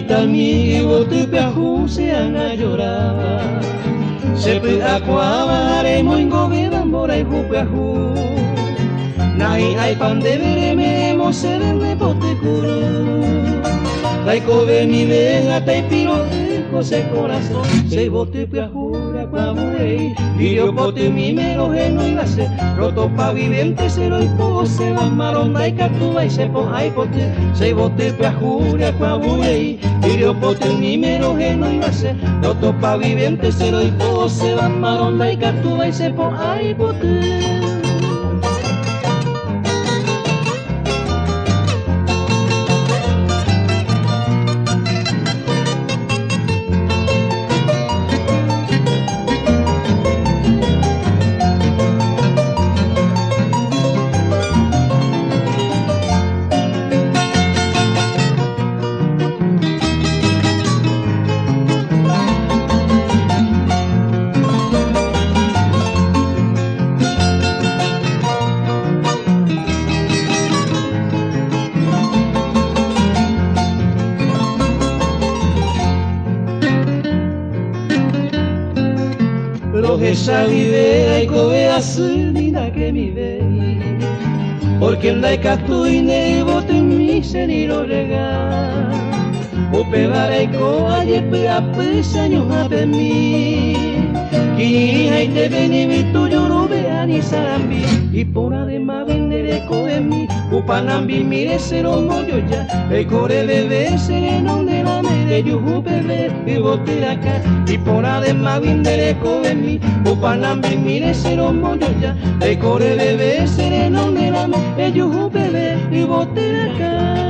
Itami bote piahu se han a llorar. Sepe akuabare moingo bedan borai hupiahu. Nai ai pande vereme mo se vende bote kuru. Taiko ve mi vega tai piro José corazón. Se bote piahura cuaburei. Y yo bote mi mero geno y base. Roto pa vivente cero y po se van maronda y catuba y se po ay bote. Se bote piahura cuaburei. Y yo bote mi mero geno y base. Roto pa vivente cero y po se van maronda y catuba y se po ay bote. Esa vive y cobe asumida que mi ve porque en la catu y nebo te mi seniro rega o pegara y coa y pega pesaño a mi que hay te veni visto yo no vea ni sarambi y por además vender coe mi upanambi mire cero mollo ya el core bebé sereno de la mere yo bebé y bote acá y por además vender coe mi upanambi mire cero mollo ya el core bebé sereno de la mere yo bebé y bote acá.